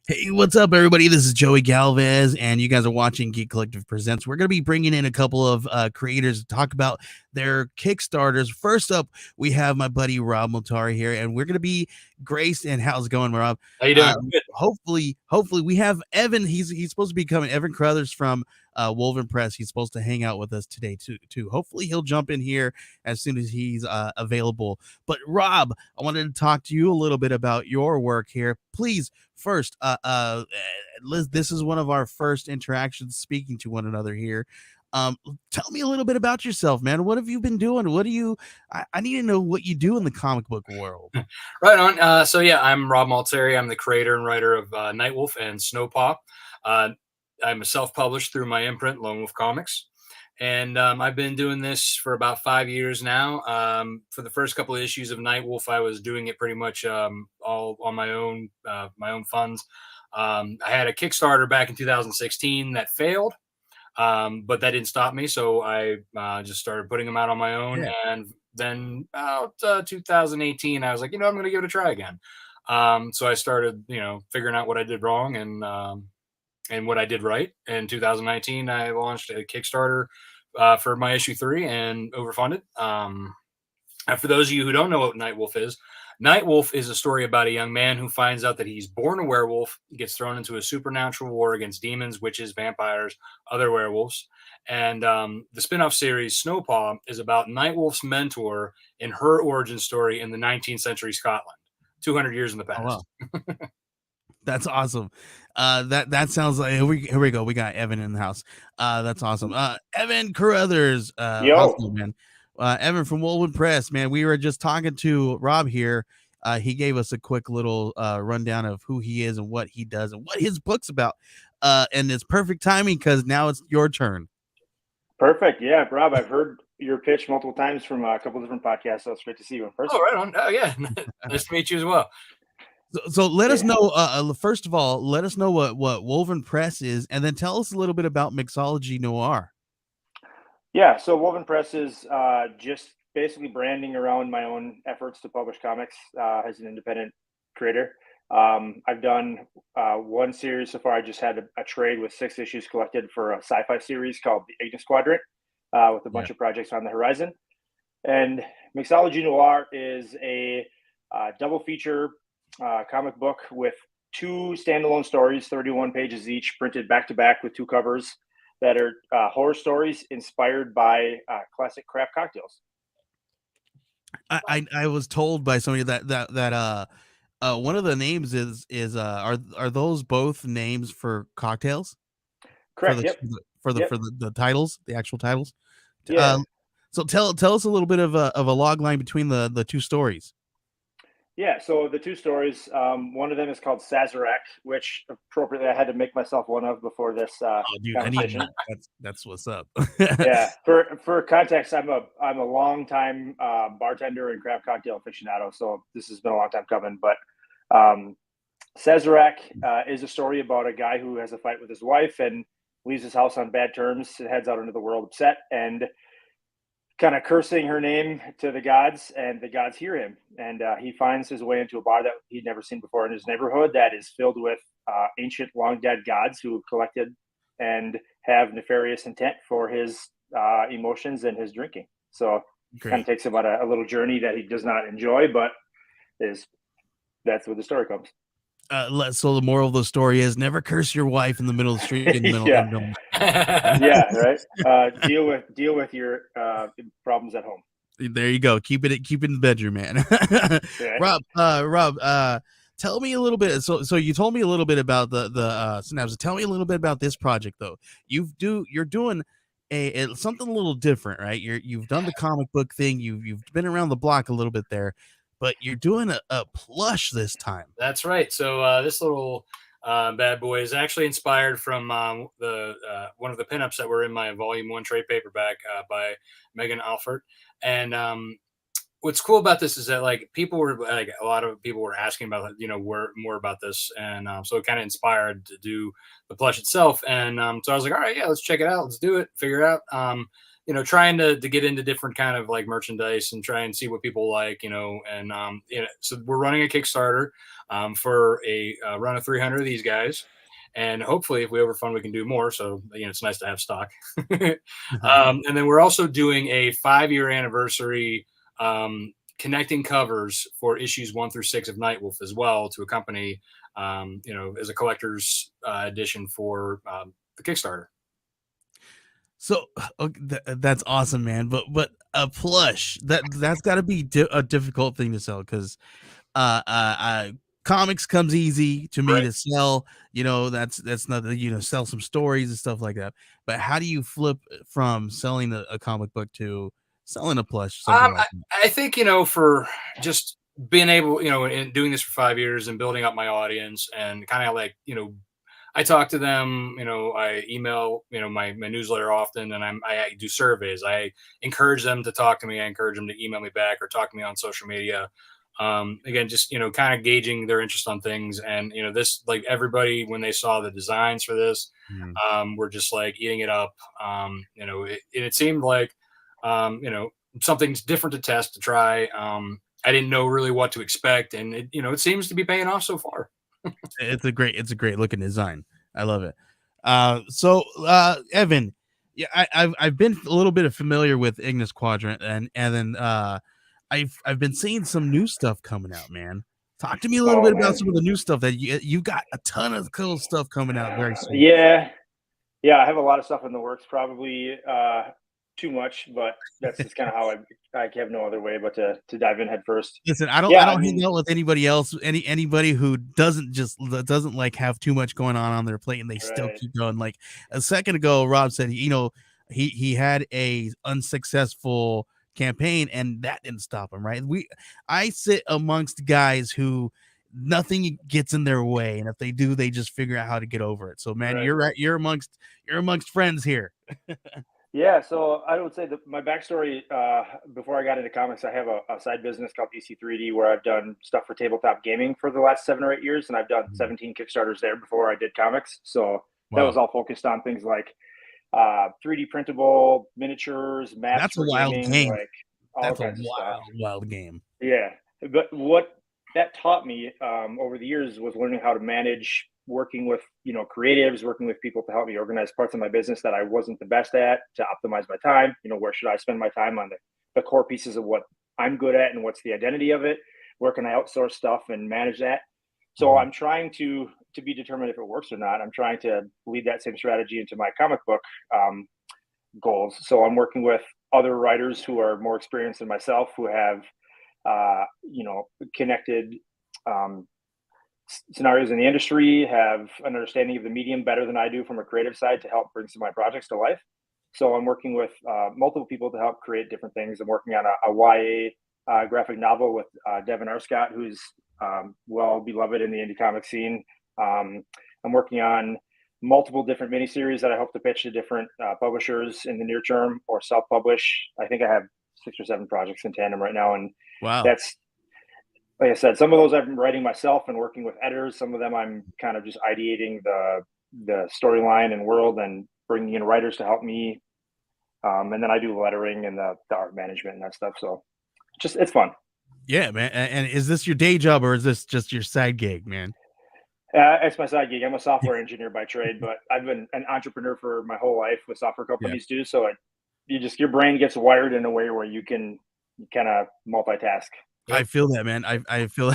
Hey, what's up, everybody? This is Joey Galvez, and you guys are watching Geek Collective Presents. We're going to be bringing in a couple of creators to talk about their Kickstarters. First up, we have my buddy Rob Multari here, and we're going to be graced. And how's it going, Rob? How you doing? Good. Hopefully, we have Evan. He's supposed to be coming. Evan Carothers from Wolven Press. He's supposed to hang out with us today too. Hopefully, he'll jump in here as soon as he's available. But Rob, I wanted to talk to you a little bit about your work here. Please, first, Liz, this is one of our first interactions speaking to one another here. Tell me a little bit about yourself, man. What have you been doing? What do you? I need to know what you do in the comic book world. Right on. So yeah, I'm Rob Multari. I'm the creator and writer of Nightwolf and Snowpaw. I'm a self-published through my imprint, Lone Wolf Comics, and I've been doing this for about 5 years now. For the first couple of issues of Nightwolf, I was doing it pretty much all on my own funds. I had a Kickstarter back in 2016 that failed. But that didn't stop me, so I just started putting them out on my own. Yeah. And then about 2018, I was like, I'm going to give it a try again. So I started, figuring out what I did wrong and what I did right. In 2019, I launched a Kickstarter for my issue 3 and overfunded. And for those of you who don't know what Nightwolf is a story about a young man who finds out that he's born a werewolf, gets thrown into a supernatural war against demons, witches, vampires, other werewolves. And the spin-off series Snowpaw is about Nightwolf's mentor in her origin story in the 19th century Scotland, 200 years in the past. Oh, wow. That's awesome. That sounds like here we go. We got Evan in the house. That's awesome. Evan Carothers. Yo, Man. Evan from Wolven Press, man. We were just talking to Rob here. He gave us a quick little rundown of who he is and what he does and what his book's about. And it's perfect timing because now it's your turn. perfect. Yeah, Rob, I've heard your pitch multiple times from a couple different podcasts, so it's great to see you in person. Oh, right on. Oh, yeah. Nice to meet you as well. So let us know. First of all, let us know what Wolven Press is, and then tell us a little bit about Mixology Noir. Yeah, so Wolven Press is just basically branding around my own efforts to publish comics as an independent creator. I've done one series so far. I just had a trade with 6 issues collected for a sci-fi series called The Ignis Quadrant with a bunch of projects on the horizon. And Mixology Noir is a double feature comic book with 2 standalone stories, 31 pages each, printed back to back with 2 covers that are horror stories inspired by classic craft cocktails. I was told by somebody that one of the names is are those both names for cocktails? Correct. For the titles, the actual titles. Yeah. So tell us a little bit of a log line between the 2 stories. Yeah, so the 2 stories, one of them is called Sazerac, which appropriately I had to make myself one of before this competition. That's what's up. Yeah, for context, I'm a long time bartender and craft cocktail aficionado, so this has been a long time coming. But Sazerac is a story about a guy who has a fight with his wife and leaves his house on bad terms and heads out into the world upset and kind of cursing her name to the gods, and the gods hear him. And he finds his way into a bar that he'd never seen before in his neighborhood that is filled with ancient, long dead gods who have collected and have nefarious intent for his emotions and his drinking. So kind of takes him on a little journey that he does not enjoy, but that's where the story comes. So the moral of the story is never curse your wife in the middle of the street. Yeah, right. Deal with your problems at home. There you go. Keep it in the bedroom, man. Yeah. Rob, tell me a little bit. So you told me a little bit about the synapses. Tell me a little bit about this project, though. You're doing something a little different, right? You've done the comic book thing. You've been around the block a little bit there, but you're doing a plush this time. That's right. So this little bad boy is actually inspired from the one of the pinups that were in my Volume 1 trade paperback by Megan Alford. And what's cool about this is that a lot of people were asking about more about this, and so it kind of inspired to do the plush itself. And so I was like, all right, yeah, let's check it out, let's do it, figure it out. trying to get into different kind of like merchandise and try and see what people like, and so we're running a Kickstarter for a run of 300 of these guys. And hopefully if we overfund, we can do more. So, it's nice to have stock. And then we're also doing a 5-year anniversary connecting covers for issues 1 through 6 of Nightwolf as well, to accompany, as a collector's edition for the Kickstarter. So that's awesome, man. But a plush, that's got to be a difficult thing to sell, because comics comes easy to me to sell. That's not, sell some stories and stuff like that. But how do you flip from selling a comic book to selling a plush? I think, for just being able, and doing this for 5 years and building up my audience, and kind of like, I talk to them, I email, my newsletter often, and I do surveys. I encourage them to talk to me. I encourage them to email me back or talk to me on social media. Again, just, kind of gauging their interest on things. And, this, like, everybody, when they saw the designs for this, were just like eating it up. It seemed like, something's different to test, to try. I didn't know really what to expect. And it seems to be paying off so far. It's a great looking design. I love it. So Evan, yeah, I've been a little bit familiar with Ignis Quadrant, and then I've been seeing some new stuff coming out, man. Talk to me a little bit about some of the new stuff that you got. A ton of cool stuff coming out very soon. Yeah, I have a lot of stuff in the works. Probably too much, but that's just kind of how I have no other way but to dive in head first. Listen, I don't hang out with anybody else, anybody who doesn't like have too much going on their plate, and they still keep going. Like a second ago, Rob said, he had a unsuccessful campaign, and that didn't stop him. Right? I sit amongst guys who nothing gets in their way, and if they do, they just figure out how to get over it. So, man, you're right. You're amongst friends here. Yeah, so I would say that my backstory, before I got into comics, I have a side business called DC3D, where I've done stuff for tabletop gaming for the last 7 or 8 years, and I've done 17 Kickstarters there before I did comics. So that was all focused on things like 3D printable miniatures, maps. That's a wild game. Like that's a wild game. Yeah, but what that taught me over the years was learning how to manage, working with creatives, working with people to help me organize parts of my business that I wasn't the best at, to optimize my time. Where should I spend my time on the core pieces of what I'm good at and what's the identity of it? Where can I outsource stuff and manage that? So I'm trying to be determined if it works or not. I'm trying to lead that same strategy into my comic book goals. So I'm working with other writers who are more experienced than myself, who have connected scenarios in the industry, have an understanding of the medium better than I do from a creative side, to help bring some of my projects to life. So I'm working with multiple people to help create different things. I'm working on a YA graphic novel with Devin Arscott, who's well beloved in the indie comic scene. I'm working on multiple different miniseries that I hope to pitch to different publishers in the near term, or self-publish. I think I have 6 or 7 projects in tandem right now, and that's, like I said, some of those I'm writing myself and working with editors. Some of them I'm kind of just ideating the storyline and world, and bringing in writers to help me. And then I do lettering and the art management and that stuff. So it's fun. Yeah, man. And is this your day job, or is this just your side gig, man? It's my side gig. I'm a software engineer by trade, but I've been an entrepreneur for my whole life with software companies too. So your brain gets wired in a way where you can kind of multitask. I feel that, man. I feel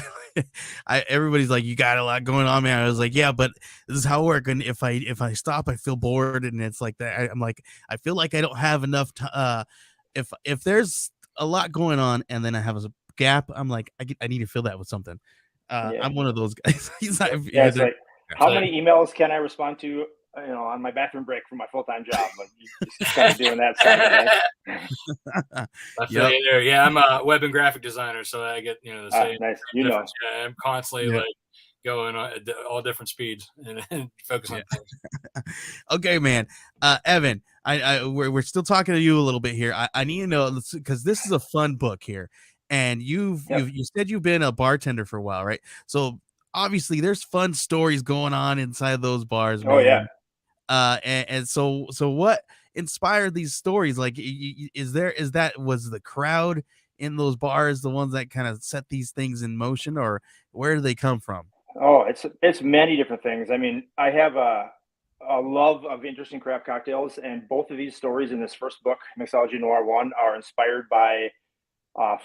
everybody's like, you got a lot going on, man. I was like, yeah, but this is how it works. And if I stop, I feel bored, and it's like that. I'm like, I feel like I don't have enough if there's a lot going on and then I have a gap, I'm like, I need to fill that with something. I'm one of those guys. It's like, how many emails can I respond to on my bathroom break from my full-time job? Like, you just kind of doing that stuff. I feel you there. Yeah, I'm a web and graphic designer, so I get the same. Nice. Yeah, I'm constantly like going at all different speeds and focus on things. Okay, man. Evan, we're still talking to you a little bit here. I need to know, because this is a fun book here, and you said you've been a bartender for a while, right? So obviously there's fun stories going on inside those bars, man. Oh yeah. And so what inspire these stories? Like, was the crowd in those bars the ones that kind of set these things in motion, or where do they come from? Oh, it's many different things. I mean, I have a love of interesting craft cocktails, and both of these stories in this first book, Mixology Noir 1, are inspired by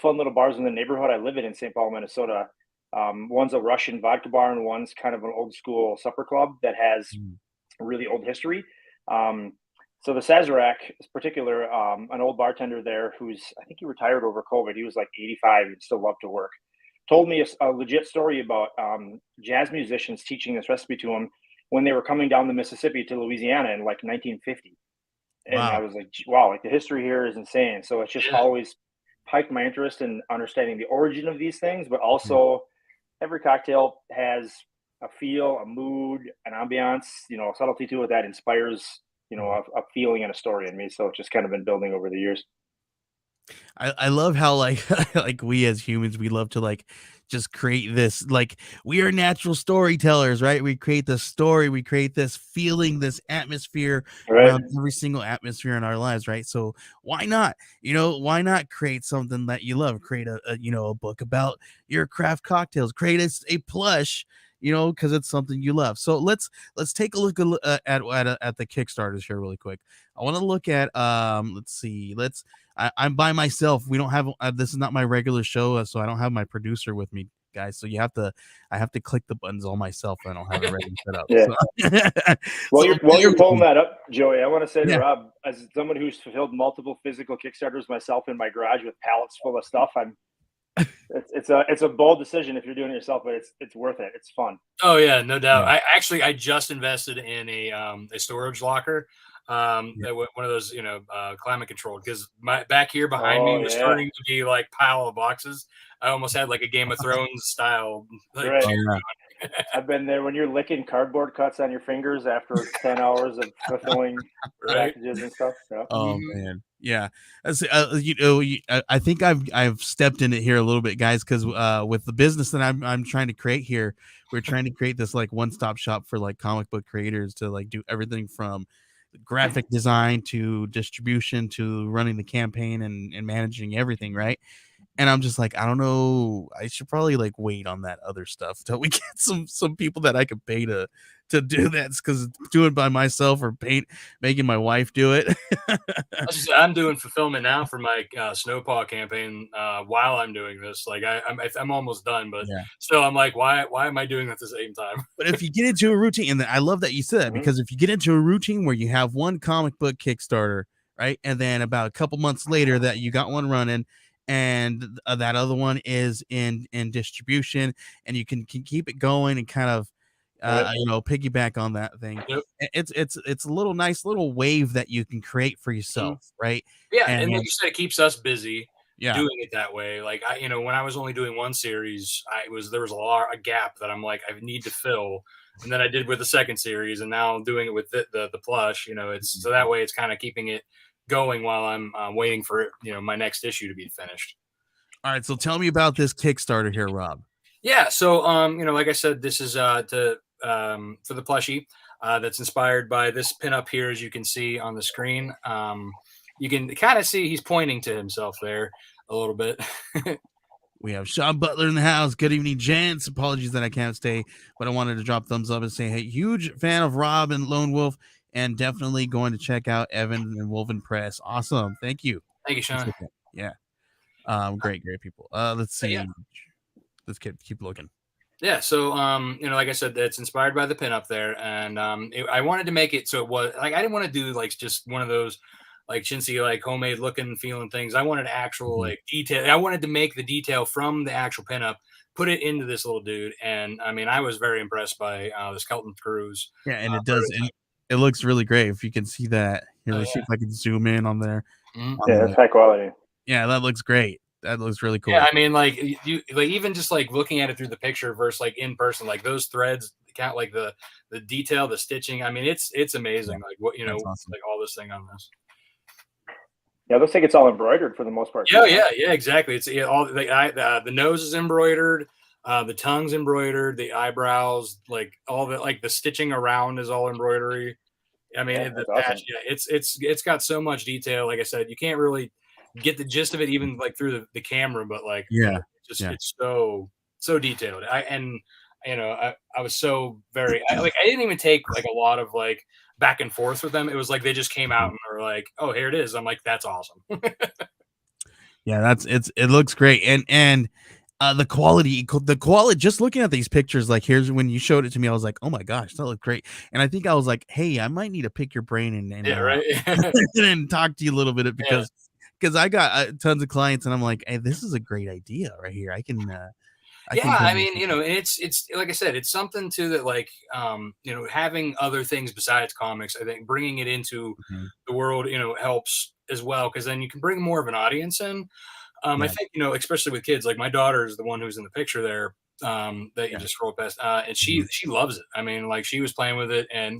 fun little bars in the neighborhood I live in St. Paul, Minnesota. One's a Russian vodka bar, and one's kind of an old school supper club that has really old history. So the Sazerac, in particular, an old bartender there I think he retired over COVID. He was like 85 and still loved to work. Told me a legit story about jazz musicians teaching this recipe to him when they were coming down the Mississippi to Louisiana in like 1950. And Wow. I was like, wow, like the history here is insane. So it's just always piqued my interest in understanding the origin of these things, but also every cocktail has a feel, a mood, an ambiance, subtlety to it that inspires, a feeling and a story in me. So it's just kind of been building over the years. I love how like like we as humans, we love to like just create this, like we are natural storytellers, right? We create the story, we create this feeling, this atmosphere around every single atmosphere in our lives, right? So why not, why not create something that you love? Create a book about your craft cocktails, create a plush, because it's something you love. So let's take a look at the Kickstarters here really quick. I want to look at let's see, I'm by myself. We don't have this is not my regular show, so I don't have my producer with me, guys. So I have to click the buttons all myself. I don't have it ready set up. Yeah. So, While you're pulling that up, Joey, I want to say to Yeah. Rob, as someone who's fulfilled multiple physical Kickstarters myself in my garage with pallets full of stuff, it's a bold decision if you're doing it yourself, but it's worth it. It's fun. Oh yeah, no doubt. Yeah. I just invested in a storage locker. One of those, climate controlled, because my back here behind me was starting to be like pile of boxes. I almost had like a Game of Thrones style. Like, I've been there when you're licking cardboard cuts on your fingers after 10 hours of fulfilling packages and stuff. Yeah. Oh man, yeah. I think I've stepped in it here a little bit, guys, because with the business that I'm trying to create here, we're trying to create this like one-stop shop for like comic book creators to like do everything from graphic design to distribution to running the campaign and managing everything, right? And I'm just like, I don't know, I should probably like wait on that other stuff till we get some people that I could pay to do that, because doing it by myself or making my wife do it. I'm doing fulfillment now for my Snowpaw campaign while I'm doing this. Like I'm almost done, but still I'm like, why am I doing it at the same time? But if you get into a routine, and I love that you said that, because if you get into a routine where you have one comic book Kickstarter, right, and then about a couple months later that you got one running, and that other one is in distribution, and you can keep it going and kind of piggyback on that thing. It's a little nice little wave that you can create for yourself, right? And like you said, it keeps us busy doing it that way. Like when I was only doing one series, there was a gap that I'm like, I need to fill. And then I did with the second series, and now I'm doing it with the plush. It's so that way it's kind of keeping it going while I'm waiting for my next issue to be finished. All right, so tell me about this Kickstarter here, Rob. Yeah, so like I said, this is for the plushie that's inspired by this pinup here, as you can see on the screen. You can kind of see he's pointing to himself there a little bit. We have Sean Butler in the house. Good evening, gents. Apologies that I can't stay, but I wanted to drop thumbs up and say, hey, huge fan of Rob and Lone Wolf, and definitely going to check out Evan and Wolven Press. Awesome. Thank you. Thank you, Sean. Yeah. Great people. Let's see. Let's keep looking. Yeah, so like I said, it's inspired by the pinup there, and I wanted to make it so it was like, I didn't want to do like just one of those like chintzy, like homemade looking, feeling things. I wanted actual like detail. I wanted to make the detail from the actual pinup, put it into this little dude, and I mean, I was very impressed by the Skeleton Cruise. Yeah, and it does. It looks really great. If you can see that, let's see if I can zoom in on there. Yeah, it's high quality. Yeah, that looks great. That looks really cool. Yeah, I mean, like you like even just like looking at it through the picture versus like in person, like those threads count, like the detail, the stitching. I mean, it's amazing. Like what awesome. Like all this thing on this. Yeah, it looks like it's all embroidered for the most part. Yeah, exactly. It's all the nose is embroidered, the tongue's embroidered, the eyebrows, like all the like the stitching around is all embroidery. I mean, Yeah, the that's awesome. patch, yeah, it's got so much detail. Like I said, you can't really get the gist of it even like through the camera, but like it's so detailed. I was so very I didn't even take like a lot of like back and forth with them. It was like they just came out and were like, oh, here it is. I'm like, that's awesome. Yeah, it looks great. And the quality, just looking at these pictures, like here's when you showed it to me, I was like, oh my gosh, that looked great. And I think I was like, hey, I might need to pick your brain and Yeah, right. and talk to you a little bit because I got tons of clients and I'm like, hey, this is a great idea right here. I can Yeah, come I mean, it's like I said, it's something too that like having other things besides comics, I think bringing it into Mhm. the world, helps as well because then you can bring more of an audience in. I Yeah. think, especially with kids, like my daughter is the one who's in the picture there, that you Yeah. just scroll past, and Mhm. she loves it. I mean, like she was playing with it, and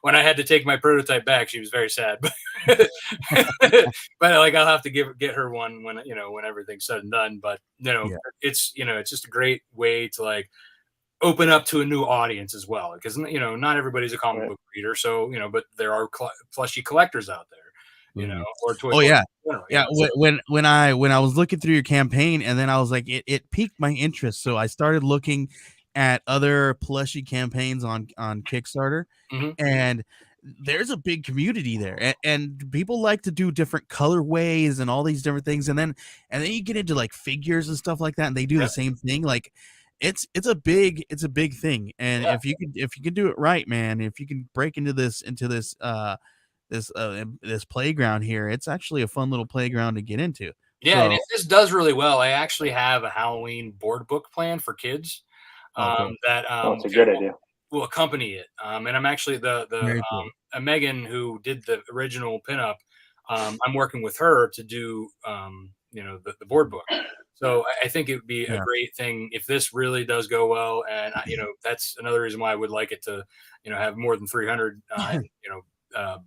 when I had to take my prototype back, she was very sad. But, but like I'll have to get her one when everything's said and done. But Yeah. it's just a great way to like open up to a new audience as well because not everybody's a comic Right. book reader, so but there are plushie collectors out there, Mhm. or toy Oh collectors yeah. in general, Yeah, so. when I was looking through your campaign, and then I was like, it piqued my interest, so I started looking at other plushie campaigns on Kickstarter, Mhm. and there's a big community there, and people like to do different colorways and all these different things, and then you get into like figures and stuff like that, and they do the Yep. same thing. Like it's a big thing, and Yeah. if you can do it right, man, if you can break into this playground here, it's actually a fun little playground to get into. Yeah, and So if this does really well, I actually have a Halloween board book plan for kids, oh, cool. that Oh, it's a good idea. will accompany it. And I'm actually Very cool. Megan who did the original pinup. I'm working with her to do the board book. So I think it would be a Yeah. great thing if this really does go well, and that's another reason why I would like it to have more than 300 uh,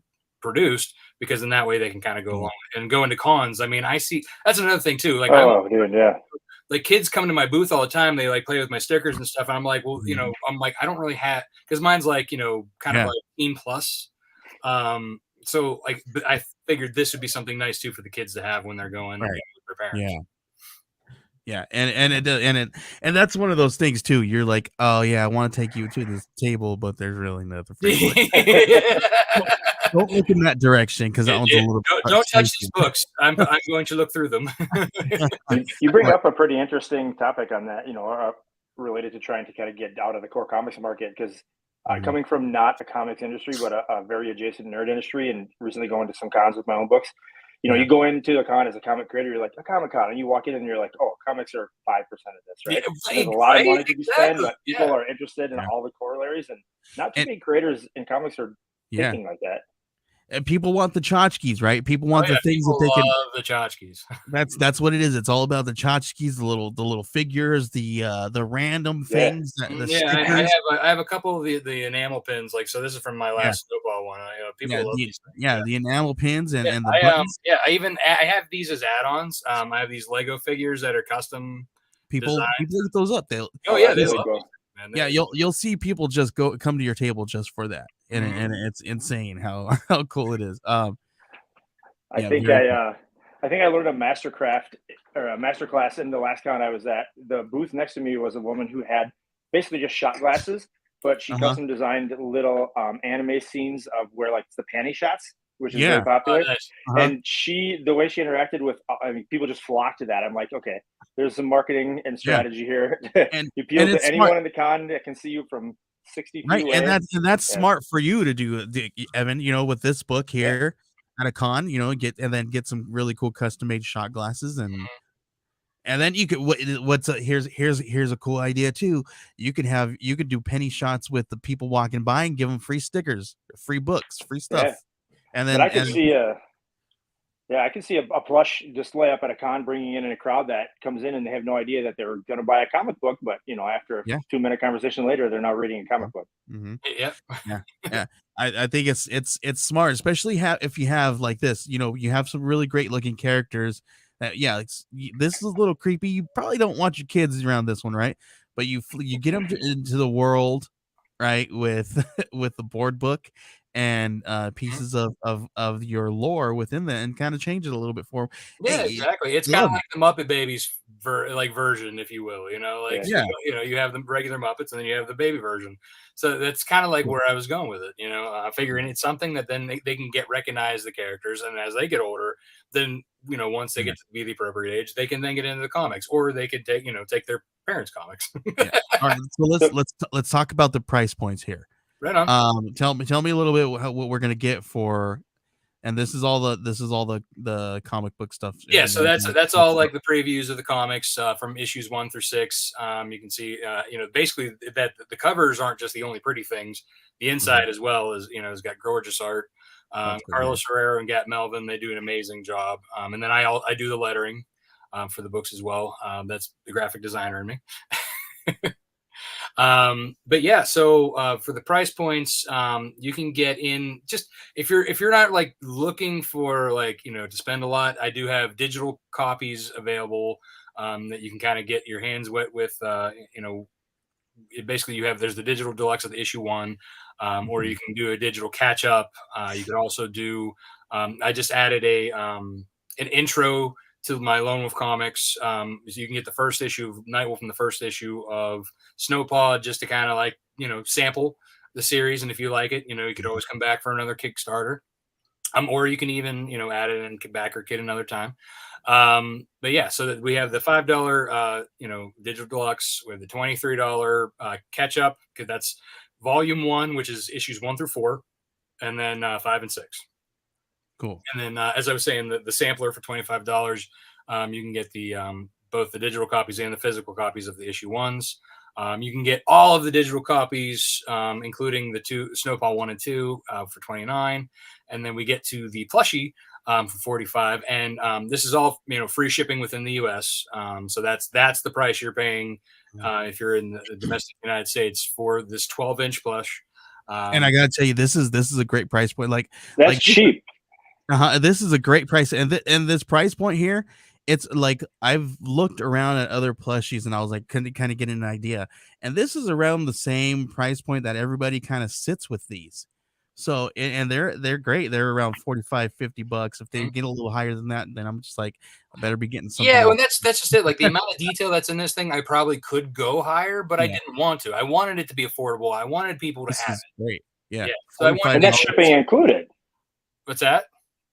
produced because in that way they can kind of go Mhm. along and go into cons. I mean, I see that's another thing too. Like Oh, dude, yeah. like kids come to my booth all the time. They like play with my stickers and stuff. And I'm like, well, Mhm. I'm like, I don't really have because mine's like, kind of Yeah. like teen plus. So like, but I figured this would be something nice too for the kids to have when they're going Right. with their parents. Yeah. Yeah. And that's one of those things too. You're like, oh yeah, I want to take you to this table, but there's really nothing for you to look at. Don't look in that direction because that one's a Yeah, little don't touch these pricey. books. I'm going to look through them. You bring But up a pretty interesting topic on that, related to trying to kind of get out of the core comics market because Mhm. coming from not a comics industry but a very adjacent nerd industry and recently going to some cons with my own books, Yeah. you go into a con as a comic creator, you're like a comic con, and you walk in and you're like, oh, comics are 5% of this, Yeah, right? And there's a lot of right, money to be spent, exactly. but Yeah. people are interested in Yeah. all the corollaries, and not too And many creators in comics are yeah. thinking like that. And people want the tchotchkes, right? People Oh want yeah, the things that people they can. love the tchotchkes. That's what it is. It's all about the tchotchkes, the little figures, the random Yeah. things, the Yeah, I stickers. have a couple of the enamel pins. Like, so this is from my Yeah, last snowball one. People love these things. Yeah, the enamel pins yeah. and the buttons. I have these as add-ons. I have these Lego figures that are custom designed. People eat those up. They'll Oh Oh, yeah, that's they really love these cool. things, man. yeah, you'll see people just come to your table just for that. And it's insane how how cool it is. I Yeah, think very I cool. uh, I think I learned a mastercraft or a master class in the last con I was at. The booth next to me was a woman who had basically just shot glasses, but she Uh-huh. custom designed little anime scenes of where like the panty shots, which is very Yeah. Oh, popular. nice. Uh-huh. And the way she interacted with, I mean, people just flocked to that. I'm like, okay, there's some marketing and Yeah. strategy here. And You appeal to it's smart. anyone in the con that can see you from 60 feet Right, away. and that's Yeah, smart for you to do, Evan. With this book yeah, here at a con, get some really cool custom made shot glasses, and then you could here's a cool idea too. You could do penny shots with the people walking by and give them free stickers, free books, free yeah. stuff, and But I could then see I can see a plush display up at a con bringing in a crowd that comes in and they have no idea that they're going to buy a comic book, but after a yeah. 2 minute conversation later, they're now reading a comic book. Mm-hmm. Yeah. Yeah, yeah. I think it's smart, especially if you have like this. You have some really great looking characters. That this is a little creepy. You probably don't want your kids around this one, right? But you get them into the world, right? With with the board book, and pieces of your lore within that, and kind of change it a little bit for 'em. Yeah, Hey, exactly. It's kind of love like it. the Muppet Babies version, if you will. Like Yeah. so Yeah. you have the regular Muppets, and then you have the baby version. So that's kind of like Cool. where I was going with it. Figuring it's something that then they can get recognized the characters, and as they get older, then once they Yeah. get to be the appropriate age, they can then get into the comics, or they could take their parents' comics. Yeah. All right. So So let's talk about the price points here. Right on. Tell me a little bit what we're gonna get for, and this is all the comic book stuff. Yeah, so that's all Stuff. like the previews of the comics from issues 1 through 6. You can see, basically that the covers aren't just the only pretty things. The inside as well is, has got gorgeous art. That's great. Carlos Herrera and Gat Melvin, they do an amazing job. And then I do the lettering for the books as well. That's the graphic designer in me. But yeah, so for the price points, you can get in just if you're not like looking for like to spend a lot. I do have digital copies available that you can kind of get your hands wet with. Basically there's the digital deluxe of the issue 1, or you can do a digital catch up. You could also do. I just added an intro to my Lone Wolf comics. So you can get the first issue of Nightwolf and the first issue of Snowpaw just to kind of like, sample the series. And if you like it, you could always come back for another Kickstarter. Or you can even, add it and get back or kid another time. But yeah, so that we have the $5, digital deluxe with the $23 catch up, because that's volume 1, which is issues 1 through 4, and then 5 and 6. Cool. And then, as I was saying, the sampler for $25, you can get the both the digital copies and the physical copies of the issue 1s. You can get all of the digital copies, including the two Snowpaw 1 and 2 for $29, and then we get to the plushie for $45. And this is all free shipping within the U.S. So that's the price you're paying if you're in the domestic United States for this 12-inch plush. And I gotta tell you, this is a great price point. That's cheap. This is a great price, and this price point here, it's like I've looked around at other plushies, and I was like, kind of get an idea, and this is around the same price point that everybody kind of sits with these. So, and they're great. They're around $45-$50. If they get a little higher than that, then I'm just like, I better be getting something. Yeah, else. and that's just it. Like the amount of detail that's in this thing, I probably could go higher, but I didn't want to. I wanted it to be affordable. I wanted people to have it. Great. Yeah. So I And that's shipping included. What's that?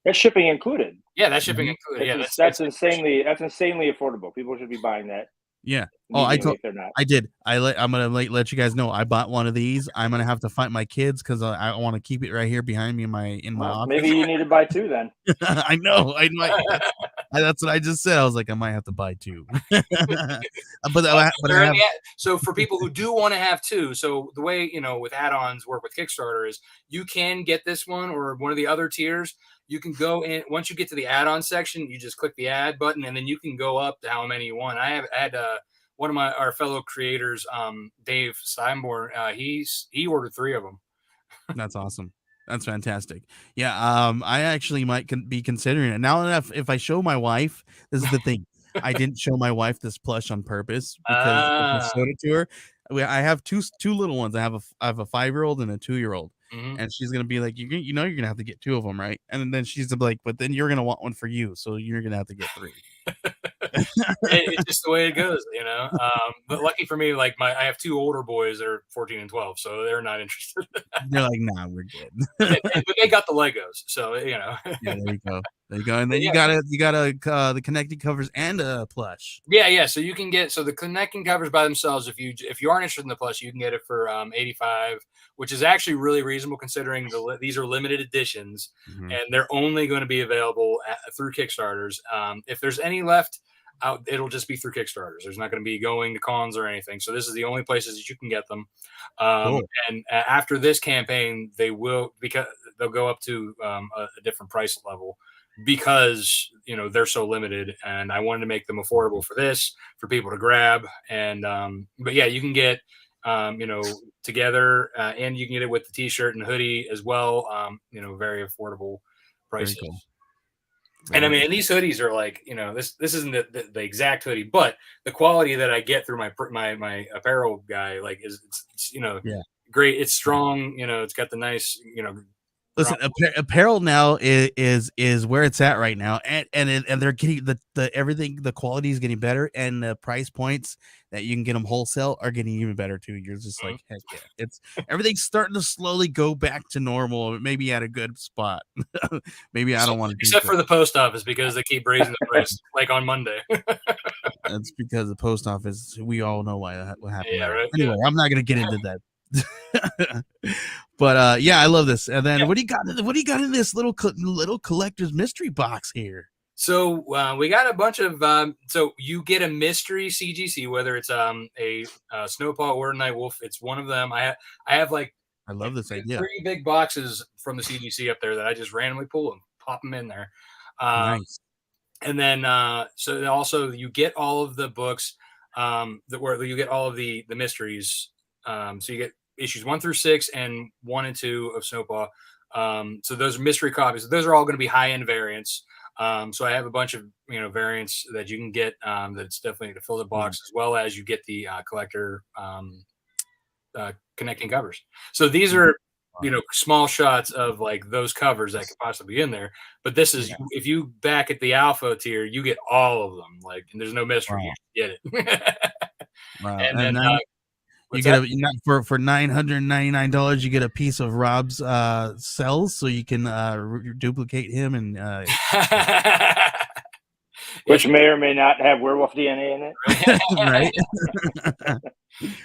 That's shipping included. Yeah, that's shipping included. That's insanely affordable. People should be buying that. Yeah. Oh, I did. I'm gonna let you guys know. I bought one of these. I'm gonna have to fight my kids because I want to keep it right here behind me in my office. Maybe you need to buy 2 then. I know. I might. That's what I just said. I was like, I might have to buy 2. So for people who do want to have 2, so the way with add-ons work with Kickstarter is you can get this one or one of the other tiers. You can go in once you get to the add-on section, you just click the add button, and then you can go up to how many you want. I had one of our fellow creators, Dave Steinborn. He ordered 3 of them. That's awesome. That's fantastic. Yeah. I actually might be considering it now. If I show my wife, this is the thing. I didn't show my wife this plush on purpose because if I showed it to her. I have two little ones. I have a 5-year-old and a 2-year-old. And she's gonna be like, you're gonna have to get 2 of them, right? And then she's like, but then you're gonna want one for you, so you're gonna have to get 3. It's just the way it goes, But lucky for me, like I have 2 older boys that are 14 and 12, so they're not interested. They're like, nah, we're good. But they got the Legos, so Yeah, there you go. And then you got the connecting covers and a plush. Yeah. So you can get the connecting covers by themselves. If you aren't interested in the plush, you can get it for $85, which is actually really reasonable considering these are limited editions, and they're only going to be available through Kickstarters. If there's any left, it'll just be through Kickstarters. There's not going to be going to cons or anything. So this is the only places that you can get them. Cool. And after this campaign, because they'll go up to a different price level because they're so limited. And I wanted to make them affordable for people to grab. And but yeah, you can get together, and you can get it with the t-shirt and hoodie as well. Very affordable prices. Very cool. And I mean, and these hoodies are like, this isn't the exact hoodie, but the quality that I get through my apparel guy, like, is great. It's strong. It's got the nice, Listen, apparel now is where it's at right now, and they're getting the everything. The quality is getting better, and the price points that you can get them wholesale are getting even better too. You're just like, heck yeah, it's everything's starting to slowly go back to normal. Maybe at a good spot. Maybe I don't want to, except for the post office because they keep raising the price like on Monday. That's because the post office. We all know why what happened. Yeah, right. Anyway, Yeah. I'm not gonna get into that. But yeah, I love this. And then what do you got? What do you got in this little collector's mystery box here? So we got a bunch of. So you get a mystery CGC, whether it's a Snowpaw or a Nightwolf. It's one of them. I have like. I love this idea. 3 big boxes from the CGC up there that I just randomly pull and pop them in there. Nice. And then so also you get all of the books where you get all of the mysteries. So you get issues 1 through 6 and 1 and 2 of Snowpaw. So those are mystery copies. Those are all going to be high-end variants. So I have a bunch of variants that you can get that's definitely to fill the box, as well as you get the collector connecting covers. So these are small shots of like those covers that could possibly be in there. But this is if you back at the alpha tier, you get all of them. Like, and there's no mystery. Wow. You get it. Wow. And then you get for $999, you get a piece of Rob's cells, so you can duplicate him and which may or may not have werewolf DNA in it. Right.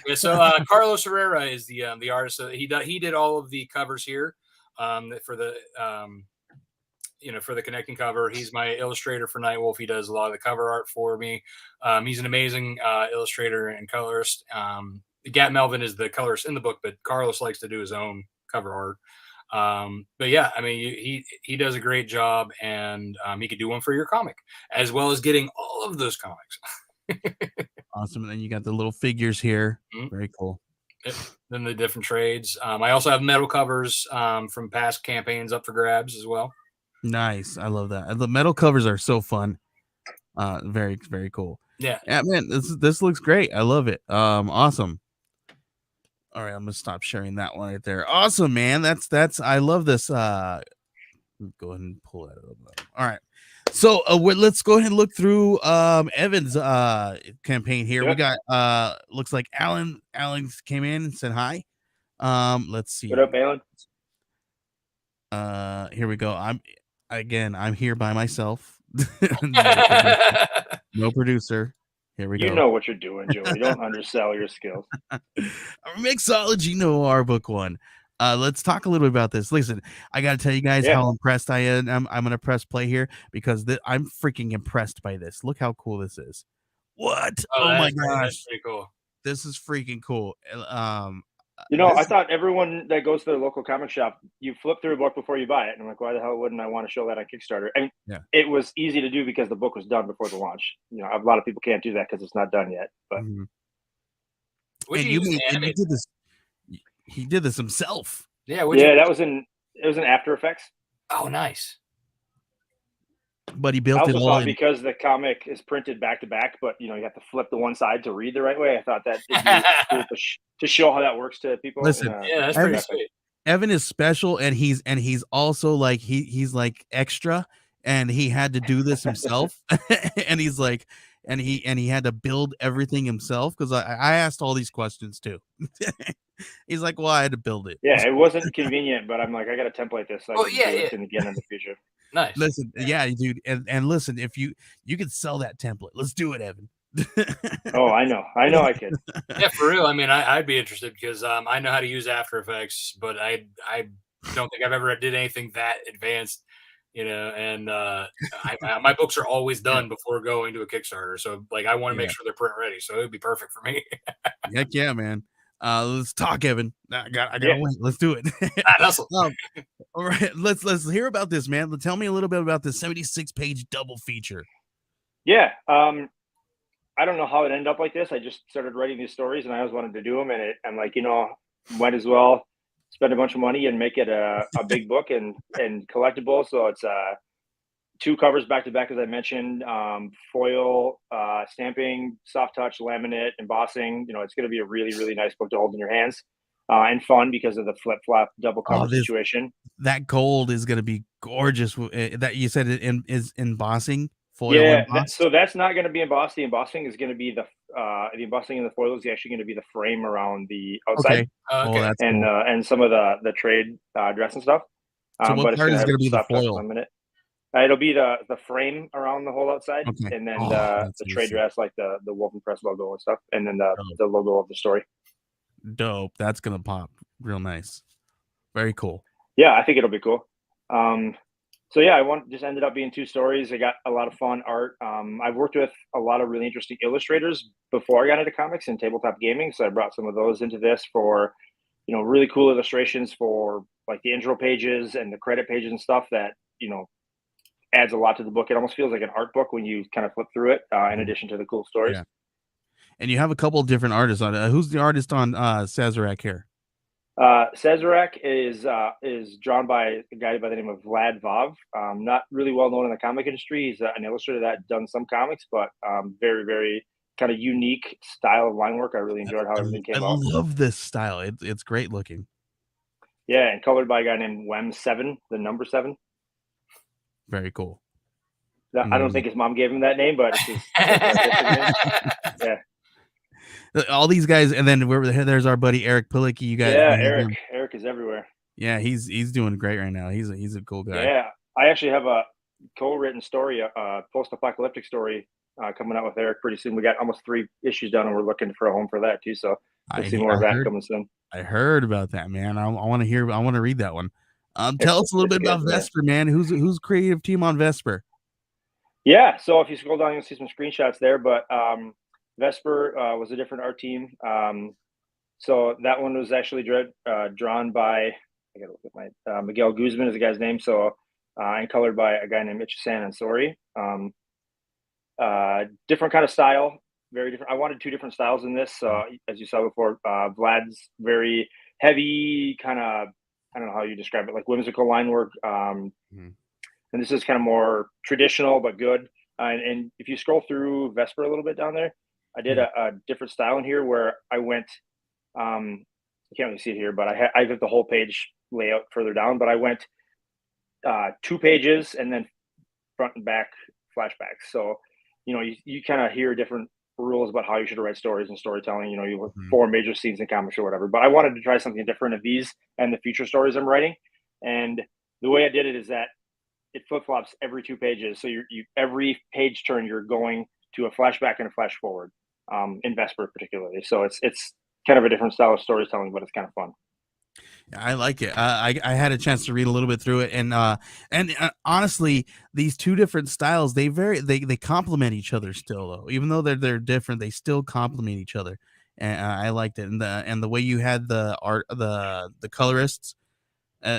Yeah, so Carlos Herrera is the artist. So he did all of the covers here for the for the connecting cover. He's my illustrator for Nightwolf. He does a lot of the cover art for me. He's an amazing illustrator and colorist. Gat Melvin is the colorist in the book, but Carlos likes to do his own cover art. But yeah, I mean, he does a great job, and he could do one for your comic, as well as getting all of those comics. Awesome. And then you got the little figures here. Very cool. Then the different trades. I also have metal covers from past campaigns up for grabs as well. Nice. I love that. The metal covers are so fun. Very, very cool. Yeah, man, this looks great. I love it. Awesome. All right, I'm gonna stop sharing that one right there. Awesome, man. That's I love this. Go ahead and pull that up. All right. So let's go ahead and look through Evan's campaign here. We got looks like Alan came in and said hi. Let's see. What up, Alan? Here we go. I'm here by myself. No producer. Here we go. You know what you're doing, Joey. Don't undersell your skills. Mixology Noir book 1. Let's talk a little bit about this. Listen, I got to tell you guys how impressed I am. I'm going to press play here because I'm freaking impressed by this. Look how cool this is. What? Oh my gosh. That's pretty cool. This is freaking cool. I thought everyone that goes to their local comic shop, you flip through a book before you buy it. And I'm like, why the hell wouldn't I want to show that on Kickstarter? And it was easy to do because the book was done before the launch. A lot of people can't do that because it's not done yet. But he did this himself. Yeah, it was in After Effects. Oh, nice. But he built it all because the comic is printed back to back, but you have to flip the one side to read the right way. I thought that it'd be cool to show how that works to people. Listen, that's pretty sweet. Evan is special, and he's also like he's like extra, and he had to do this himself, and he's like, and he had to build everything himself because I asked all these questions too. He's like, well, I had to build it. Yeah, it wasn't convenient, but I'm like, I got to template this. So I can do it again in the future. Nice. Listen, dude, and listen, if you could sell that template, let's do it, Evan. Oh, I know I could. Yeah, for real. I mean, I'd be interested because I know how to use After Effects, but I don't think I've ever did anything that advanced. And my books are always done before going to a Kickstarter, so like I want to make sure they're print ready, so it would be perfect for me. Heck yeah, man. Let's talk, Evan. I gotta wait. Let's do it. All right, let's hear about this, man. Tell me a little bit about this 76-page double feature. Yeah, I don't know how it ended up like this. I just started writing these stories, and I always wanted to do them, and I'm like, might as well spend a bunch of money and make it a big book and collectible. So it's 2 covers back to back, as I mentioned, foil, stamping, soft touch, laminate, embossing. It's going to be a really, really nice book to hold in your hands. and fun because of the flip flop double cover situation. That gold is going to be gorgeous. That you said it is embossing foil. Yeah, embossed? so that's not going to be embossed. The embossing is going to be the embossing in the foil is actually going to be the frame around the outside. Okay. Oh, that's and cool. and some of the trade dress and stuff. So what but it's part going is to going have to be the soft touch foil? in a minute. It'll be the frame around the whole outside, Okay. and then Oh, the that's trade easy. dress, like the Wolven Press logo and stuff, and then Dope. the logo of the story. Dope. That's gonna pop real nice. Very cool. Yeah, I think it'll be cool. So yeah, just ended up being 2 stories. I got a lot of fun art. I've worked with a lot of really interesting illustrators before I got into comics and tabletop gaming, so I brought some of those into this for, really cool illustrations for like the intro pages and the credit pages and stuff that adds a lot to the book. It almost feels like an art book when you kind of flip through it, in addition to the cool stories. Yeah. And you have a couple of different artists on it. Who's the artist on Sazerac here? Sazerac is drawn by a guy by the name of Vlad Vav. Not really well known in the comic industry. He's an illustrator that done some comics, but very, very kind of unique style of line work. I really enjoyed how everything came I out. love this style. It's great looking. Yeah, and colored by a guy named Wem7, the number 7. Very cool. I don't think his mom gave him that name, but it's his artistic name. Yeah. All these guys, and then there's our buddy Eric Pilicki. You guys, Yeah, Eric is everywhere. Yeah, he's doing great right now. He's a cool guy. Yeah, I actually have a co-written story, a post-apocalyptic story coming out with Eric pretty soon. We got almost 3 issues done, and we're looking for a home for that too. So we'll see more of that coming soon. I heard about that, man. I want to hear. I want to read that one. Tell us a little bit about Vesper, man. Who's creative team on Vesper? Yeah, so if you scroll down, you'll see some screenshots there. But Vesper was a different art team. So that one was actually drawn by, I gotta look at my Miguel Guzman is the guy's name. So and colored by a guy named Ichisan Ansori. Different kind of style, very different. I wanted 2 different styles in this. As you saw before, Vlad's very heavy, kind of, I don't know how you describe it, like whimsical line work. And this is kind of more traditional but good. And if you scroll through Vesper a little bit down there, I did a different style in here where I went. You can't really see it here, but I have the whole page layout further down. But I went 2 pages and then front and back flashbacks. So you kind of hear different rules about how you should write stories and storytelling. You have 4 major scenes in comics or whatever. But I wanted to try something different of these and the future stories I'm writing. And the way I did it is that it flip flops every 2 pages. So you every page turn you're going to a flashback and a flash forward. In Vesper particularly. So it's kind of a different style of storytelling, but it's kind of fun. I like it. I had a chance to read a little bit through it, and honestly, these 2 different styles they complement each other still, though. Even though they're different, they still complement each other, and I liked it. And the way you had the art, the colorists,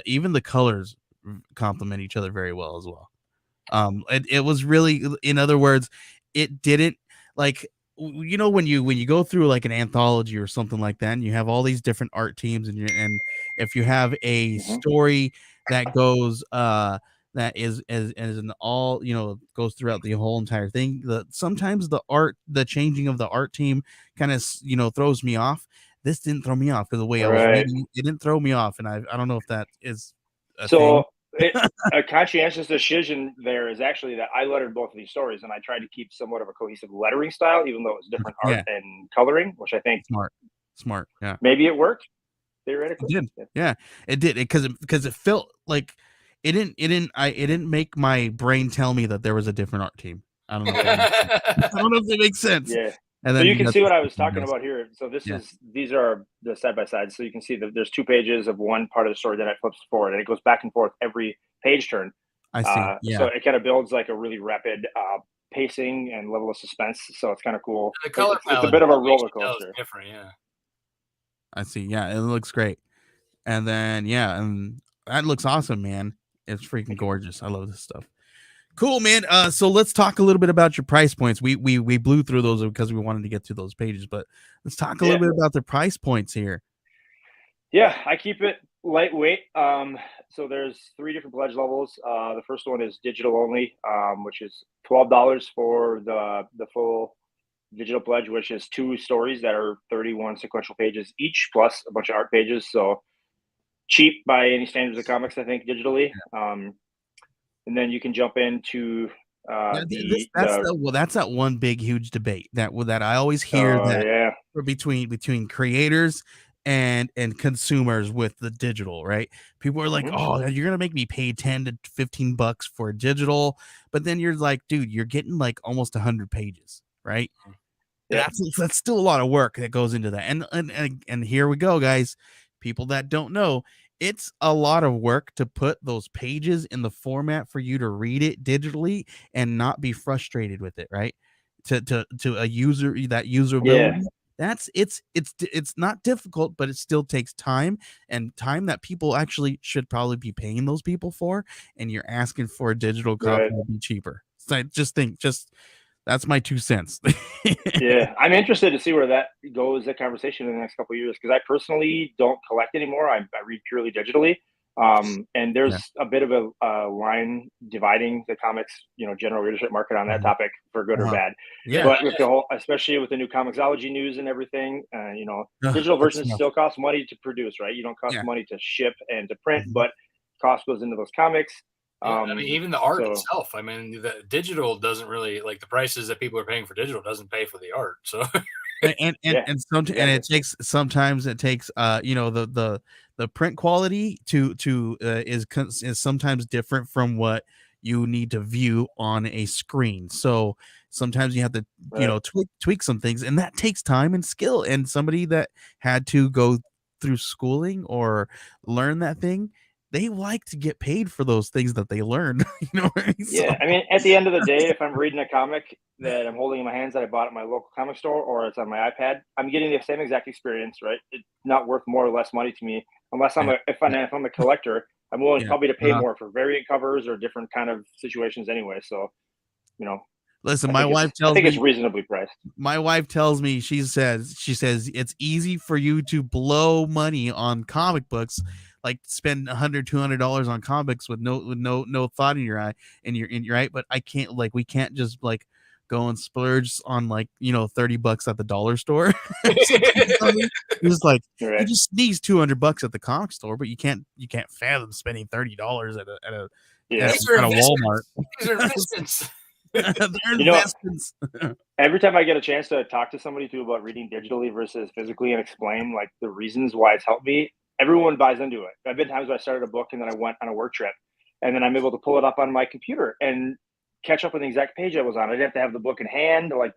even the colors complement each other very well as well. It was really, in other words, it didn't like. When you go through like an anthology or something like that, and you have all these different art teams, and if you have a story that goes that is an all goes throughout the whole entire thing, sometimes the changing of the art team kind of throws me off. This didn't throw me off because the way I was reading, it didn't throw me off, and I don't know if that is a thing. A conscientious decision there is actually that I lettered both of these stories, and I tried to keep somewhat of a cohesive lettering style, even though it was different art and coloring, which I think smart. Yeah, maybe it worked theoretically. It did. Yeah, it did. Because it felt like it didn't make my brain tell me that there was a different art team. I don't know. I don't know if it makes sense. Yeah. And then so you can see what I was talking about here. So these are the side by side. So you can see that there's 2 pages of one part of the story that it flips forward, and it goes back and forth every page turn. I see. Yeah. So it kind of builds like a really rapid pacing and level of suspense. So it's kind of cool. The color it's a bit of a roller coaster. Different, yeah. I see. Yeah, it looks great. And then and that looks awesome, man. It's freaking gorgeous. I love this stuff. Cool, man. So let's talk a little bit about your price points. We blew through those because we wanted to get to those pages, but let's talk a little bit about the price points here. Yeah, I keep it lightweight. So there's 3 different pledge levels. The first one is digital only, which is $12 for the full digital pledge, which is 2 stories that are 31 sequential pages each, plus a bunch of art pages. So cheap by any standards of comics, I think, digitally. And then you can jump into that's that one big huge debate that I always hear that between creators and consumers with the digital, right? People are like, oh, you're gonna make me pay 10 to 15 bucks for digital, but then you're like, dude, you're getting like almost 100 pages, right? That's still a lot of work that goes into that. And here we go, guys. People that don't know, it's a lot of work to put those pages in the format for you to read it digitally and not be frustrated with it, right? To a user, that usability. It's not difficult, but it still takes time, and time that people actually should probably be paying those people for, and you're asking for a digital copy to be cheaper. So I just that's my 2 cents. I'm interested to see where that goes, that conversation in the next couple of years, because I personally don't collect anymore. I read purely digitally. And there's a bit of a line dividing the comics, general readership market on that topic for good or bad. But with the whole, especially with the new Mixology news and everything, digital versions still cost money to produce, right? You don't cost money to ship and to print, but cost goes into those comics. I mean, even the art itself. I mean, the digital doesn't really, like, the prices that people are paying for digital doesn't pay for the art. So, and it takes the print quality is sometimes different from what you need to view on a screen. So sometimes you have to tweak some things, and that takes time and skill. And somebody that had to go through schooling or learn that thing, they like to get paid for those things that they learned. Right? I mean, at the end of the day, if I'm reading a comic that I'm holding in my hands that I bought at my local comic store, or it's on my iPad, I'm getting the same exact experience, right? It's not worth more or less money to me, unless if I'm a collector. I'm willing probably to pay more for variant covers or different kind of situations anyway. So, listen, my wife tells me it's reasonably priced. My wife tells me, she says it's easy for you to blow money on comic books, like spend $100-$200 on comics with no thought in your eye, and you're right. But I can't, we can't just go and splurge on $30 at the dollar store. It's like you just sneeze $200 at the comic store, but you can't fathom spending $30 at a Walmart. These are investments. They're investments. Every time I get a chance to talk to somebody too about reading digitally versus physically and explain the reasons why it's helped me, everyone buys into it. I've been times where I started a book and then I went on a work trip, and then I'm able to pull it up on my computer and catch up on the exact page I was on. I didn't have to have the book in hand or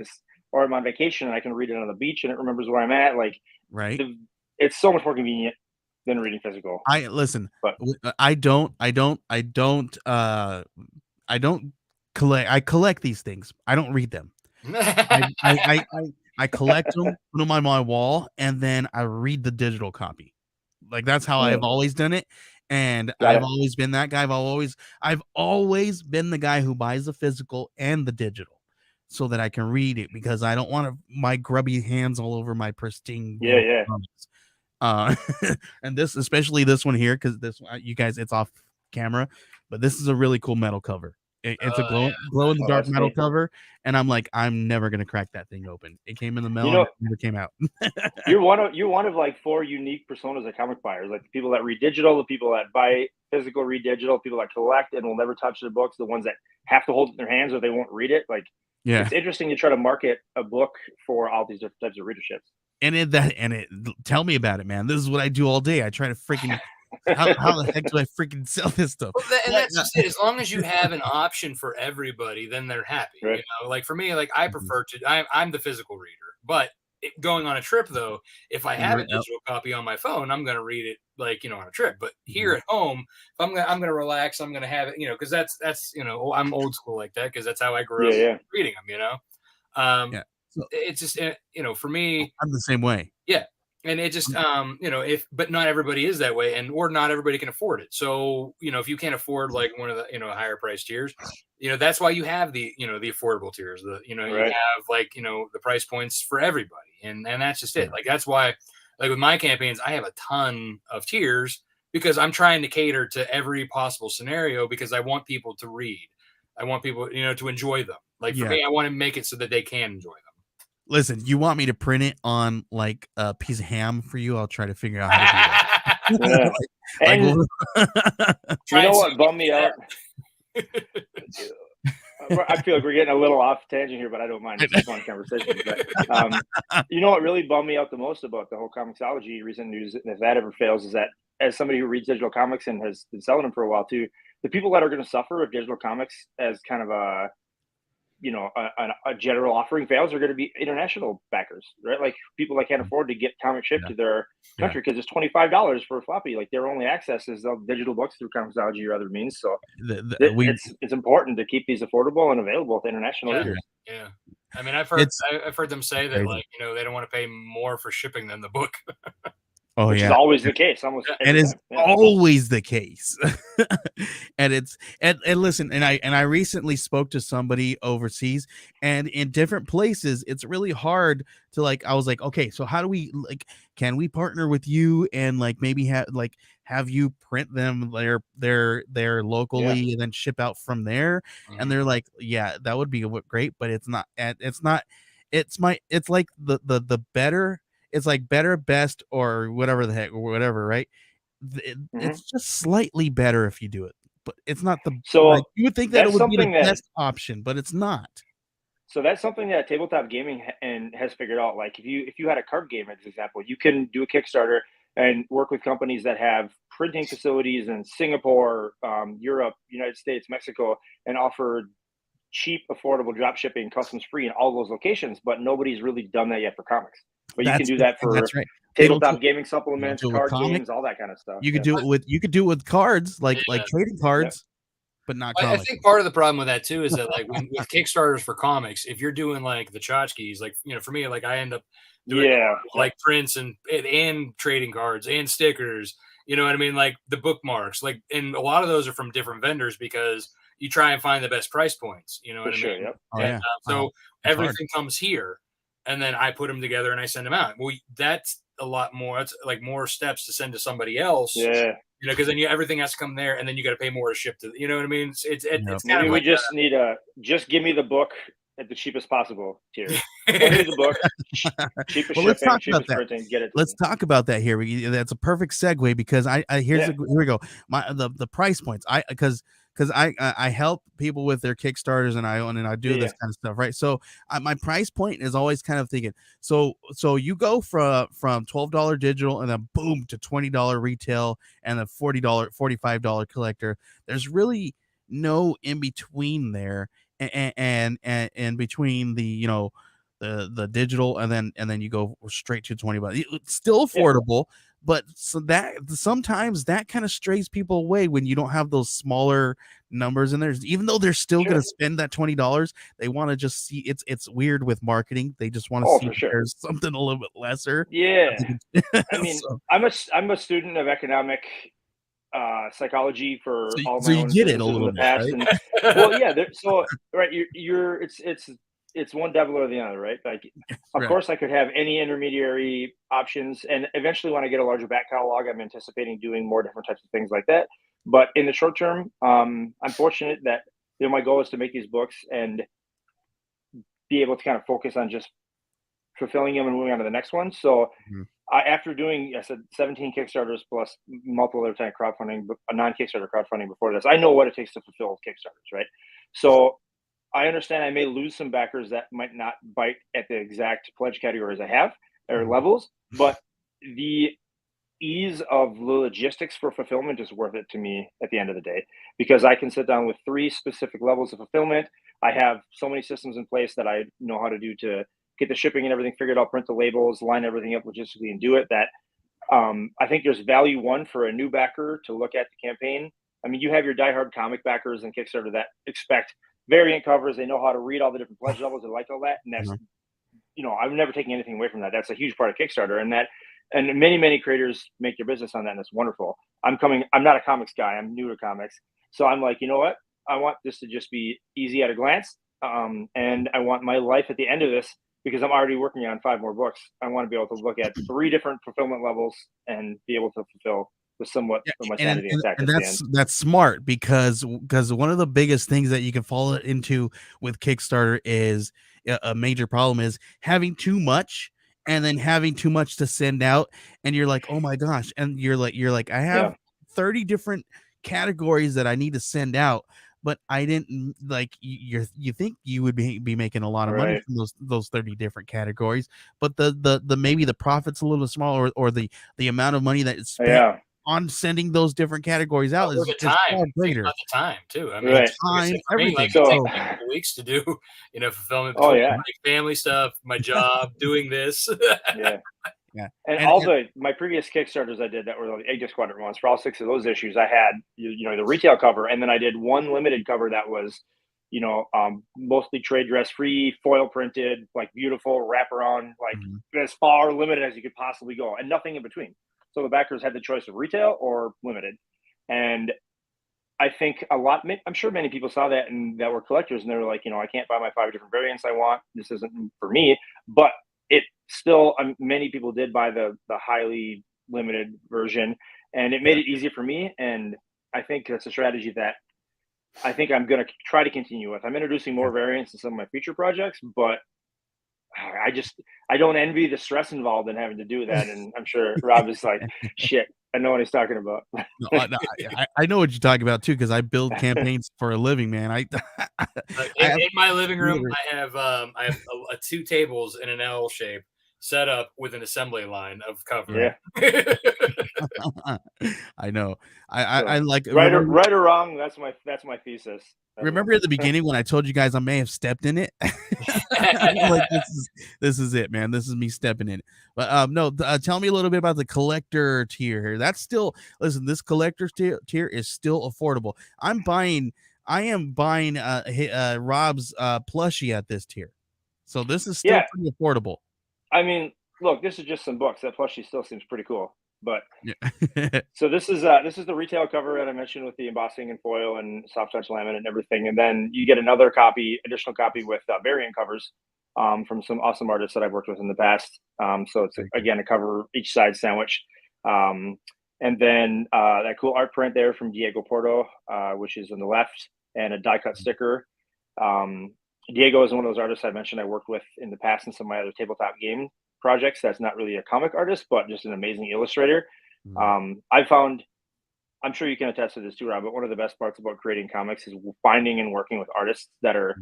I'm on vacation and I can read it on the beach and it remembers where I'm at. It's so much more convenient than reading physical. I collect these things. I don't read them. I collect them, put them on my wall, and then I read the digital copy. That's how I've always done it. And I've always been that guy. I've always been the guy who buys the physical and the digital so that I can read it, because I don't want my grubby hands all over my pristine comics. And especially this one here, because you guys, it's off camera, but this is a really cool metal cover. It's a glow in the dark metal cover, and I'm never gonna crack that thing open. It came in the mail, and it never came out. you're one of 4 unique personas of comic buyers, the people that read digital, the people that buy physical, read digital, people that collect and will never touch their books, the ones that have to hold it in their hands or they won't read it. It's interesting to try to market a book for all these different types of readerships. Tell me about it, man. This is what I do all day. I try to freaking how the heck do I freaking sell this stuff? Well, and that's just it. As long as you have an option for everybody, then they're happy. Right. For me, I prefer to. I'm the physical reader, but going on a trip though, if I have a digital copy on my phone, I'm gonna read it on a trip. But here at home, if I'm gonna relax, I'm gonna have it, because that's I'm old school like that, because that's how I grew up reading them. So, it's just for me, I'm the same way. Yeah. And it just, but not everybody is that way, or not everybody can afford it. So, if you can't afford one of the, higher price tiers, that's why you have the affordable tiers, you have the price points for everybody. And that's just it. That's why, with my campaigns, I have a ton of tiers, because I'm trying to cater to every possible scenario, because I want people to read. I want people, to enjoy them. For me, I want to make it so that they can enjoy them. Listen, you want me to print it on like a piece of ham for you? I'll try to figure out how to do that. Yeah. And you know what bummed me out? I feel like we're getting a little off tangent here, but I don't mind. It's a fun conversation. But you know what really bummed me out the most about the whole Comixology recent news, and if that ever fails, is that as somebody who reads digital comics and has been selling them for a while too, the people that are going to suffer if digital comics as kind of a a general offering fails are going to be international backers, right? Like people that can't afford to get comic shipped to their country because it's $25 for a floppy. Like their only access is the digital books through Comixology or other means. So it's important to keep these affordable and available to international readers. Yeah, I mean, I've heard them say that like they don't want to pay more for shipping than the book. Which is always the case. It is always the case. and listen, and I recently spoke to somebody overseas, and in different places, it's really hard to like. I was like, okay, so how do we like? Can we partner with you and like maybe have you print them there locally and then ship out from there? And they're like, yeah, that would be great, but it's not. It's like the better. It's like better, best, or whatever the heck, or whatever, right? It's just slightly better if you do it, but it's not the. So like, you would think that it would be the best option, but it's not. So that's something that tabletop gaming has figured out. Like if you had a card game, as an example, you can do a Kickstarter and work with companies that have printing facilities in Singapore, Europe, United States, Mexico, and offer cheap, affordable drop shipping, customs free in all those locations. But nobody's really done that yet for comics. But you can do that for tabletop gaming supplements, card games, all that kind of stuff. You could do it with cards, like trading cards, but not comics. I think part of the problem with that too is that like with Kickstarters for comics, if you're doing like the tchotchkes, like for me, like I end up doing like prints and trading cards and stickers. You know what I mean? Like the bookmarks, like, and a lot of those are from different vendors because you try and find the best price points. You know what I mean? Yep. And, so everything comes here. And then I put them together and I send them out. Well, that's a lot more. It's like more steps to send to somebody else. Yeah. Because then everything has to come there, and then you got to pay more to ship to. You know what I mean? It's kind of. We just need just give me the book at the cheapest possible tier. Give me the book, cheapest shipping, cheapest printing. Get it. Let's talk about that here. That's a perfect segue because here we go. The price points. Because I help people with their Kickstarters and I do this kind of stuff, right? So my price point is always kind of thinking. So you go from $12 digital and then boom to $20 retail and a $45 collector. There's really no in between there, and between the the digital and then you go straight to $20. It's still affordable. But so that sometimes that kind of strays people away when you don't have those smaller numbers in there. Even though they're still going to spend that $20, they want to just see it's weird with marketing. They just want to see there's something a little bit lesser. Yeah, I mean, I'm a student of economic psychology for all my own you get it a little bit, right? And, well, yeah. So right, it's one devil or the other, right? Like, of course, I could have any intermediary options, and eventually, when I get a larger back catalog, I'm anticipating doing more different types of things like that. But in the short term, I'm fortunate that my goal is to make these books and be able to kind of focus on just fulfilling them and moving on to the next one. So, after doing, I said 17 Kickstarters plus multiple other time crowdfunding, a non-Kickstarter crowdfunding before this, I know what it takes to fulfill Kickstarters, right? So I understand I may lose some backers that might not bite at the exact pledge categories I have or levels, but the ease of the logistics for fulfillment is worth it to me at the end of the day, because I can sit down with 3 specific levels of fulfillment. I have so many systems in place that I know how to do to get the shipping and everything figured out, print the labels, line everything up logistically, and do it. That I think there's value for a new backer to look at the campaign. I mean, you have your diehard comic backers and Kickstarter that expect variant covers. They know how to read all the different pledge levels. They like all that. And that's, I'm never taking anything away from that. That's a huge part of Kickstarter. And many creators make their business on that. And it's wonderful. I'm not a comics guy. I'm new to comics. So I'm like, you know what? I want this to just be easy at a glance. And I want my life at the end of this, because I'm already working on 5 more books. I want to be able to look at 3 different fulfillment levels and be able to fulfill with somewhat of my sanity intact. And that's smart, because one of the biggest things that you can fall into with Kickstarter is a major problem is having too much and then having too much to send out, and you're like, oh my gosh, and you're like, I have 30 different categories that I need to send out, but I didn't like you think you would be making a lot of money from those 30 different categories, but the maybe the profit's a little bit smaller, or the amount of money that is spent on sending those different categories out is far greater. About the time too. I mean, time, everything. Like, it takes me a couple weeks to do, fulfillment between my family stuff, my job, doing this. And my previous Kickstarters I did that were the Egg Squadron ones, for all 6 of those issues, I had the retail cover, and then I did one limited cover that was mostly trade dress free, foil printed, like beautiful wraparound, like as far limited as you could possibly go, and nothing in between. So the backers had the choice of retail or limited. And I think I'm sure many people saw that and that were collectors, and they were like, I can't buy my 5 different variants I want. This isn't for me. But it still, many people did buy the highly limited version, and it made it easy for me. And I think that's a strategy that I think I'm going to try to continue with. I'm introducing more variants in some of my future projects, but I don't envy the stress involved in having to do that. And I'm sure Rob is like, shit, I know what he's talking about. I know what you're talking about too, because I build campaigns for a living, man. In my living room, I have 2 tables in an L shape set up with an assembly line of cover. I know. I like right or wrong. That's my thesis. Remember at the beginning when I told you guys I may have stepped in it? Like, this is it, man. This is me stepping in it. But no, tell me a little bit about the collector tier here. That's still, listen, this collector tier is still affordable. I am buying Rob's plushie at this tier. So this is still pretty affordable. I mean, look, this is just some books. That plushie still seems pretty cool. But so this is the retail cover that I mentioned with the embossing and foil and soft touch laminate and everything, and then you get another additional copy with variant covers from some awesome artists that I've worked with in the past. So it's again a cover each side sandwich, and then that cool art print there from Diego Porto, which is on the left, and a die cut sticker. Diego is one of those artists I mentioned I worked with in the past in some of my other tabletop game projects. That's not really a comic artist, but just an amazing illustrator. I found, I'm sure you can attest to this too, Rob, but one of the best parts about creating comics is finding and working with artists that are,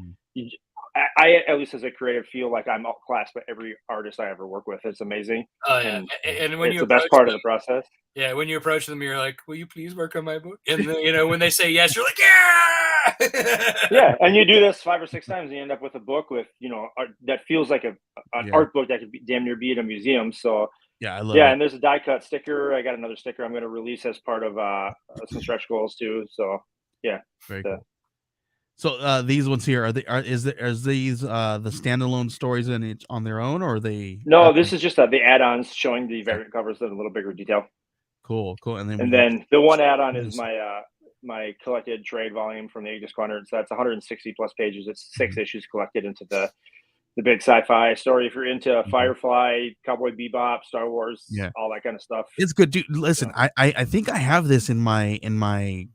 I at least as a creative feel like I'm outclassed by every artist I ever work with. It's amazing. And when it's the best part of the process. Yeah, when you approach them, you're like, "Will you please work on my book?" And then, when they say yes, you're like, "Yeah!" Yeah, and you do this 5 or 6 times, and you end up with a book with art that feels like an art book that could damn near be at a museum. So I love it. And there's a die cut sticker. I got another sticker I'm going to release as part of some stretch goals too. So very cool. So these ones here are these the standalone stories on their own, or are they? No, this is just the add-ons showing the variant covers in a little bigger detail. Cool. And then the one add-on is my collected trade volume from the Egg Squadron. So that's 160 plus pages. It's 6 issues collected into the big sci-fi story. If you're into Firefly, Cowboy Bebop, Star Wars, all that kind of stuff. It's good, dude. Listen, I think I have this in my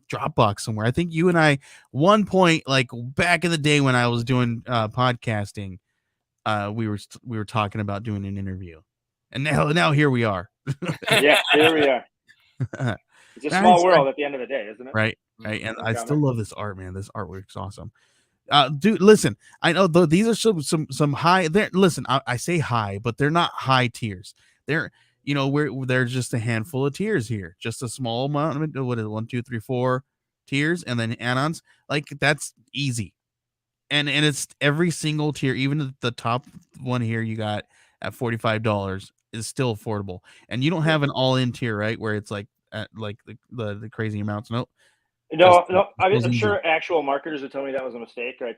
Dropbox somewhere. I think you and I, one point, like back in the day when I was doing podcasting, we were talking about doing an interview, and now here we are. Here we are. It's a small world at the end of the day, isn't it? Right. And I still love this art, man. This artwork's awesome. Dude, listen, I know these are some high there. Listen, I say high, but they're not high tiers. They're, there's just a handful of tiers here, just a small amount. What is it? 1, 2, 3, 4 tiers, and then add-ons. Like, that's easy. And it's every single tier, even the top one here you got at $45 is still affordable. And you don't have an all-in tier, right? Where it's like at like the crazy amounts. Nope. No. I'm sure actual marketers would tell me that was a mistake, right?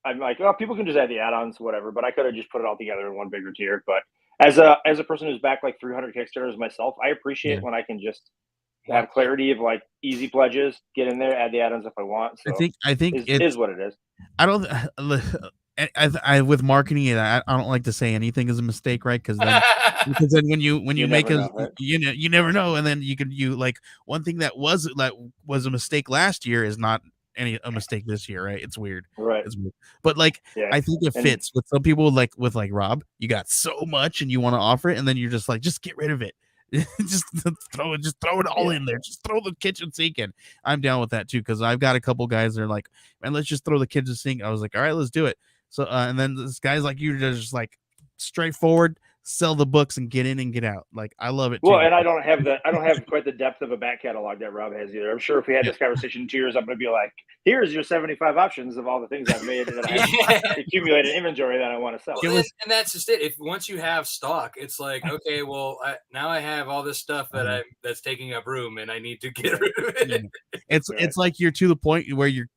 I'm like, well, people can just add the add-ons, whatever. But I could have just put it all together in one bigger tier. But as a person who's backed like 300 Kickstarters myself, I appreciate when I can just have clarity of like easy pledges, get in there, add the add-ons if I want. So I think it is what it is. I don't. I with marketing it, I don't like to say anything is a mistake, right? Because then when you make you never know, and then you like one thing that was a mistake last year is not a mistake this year, right? It's weird. Right. It's weird. But like Yeah. I think it fits with some people with like Rob. You got so much and you want to offer it, and then you're just like, just get rid of it. just throw it all in there. Just throw the kitchen sink in. I'm down with that too, because I've got a couple guys that are like, man, let's just throw the kitchen sink. I was like, all right, let's do it. So and then this guys like you just like straightforward, sell the books and get in and get out. Like I love it too. Well, and I don't have quite the depth of a back catalog that Rob has either. I'm sure if we had this conversation in 2 years, I'm going to be like, here's your 75 options of all the things I've made that I have accumulated inventory that I want to sell. Well, and that's just it. If once you have stock, it's like, okay, well, now I have all this stuff that's taking up room, and I need to get rid of it. It's like you're to the point where you're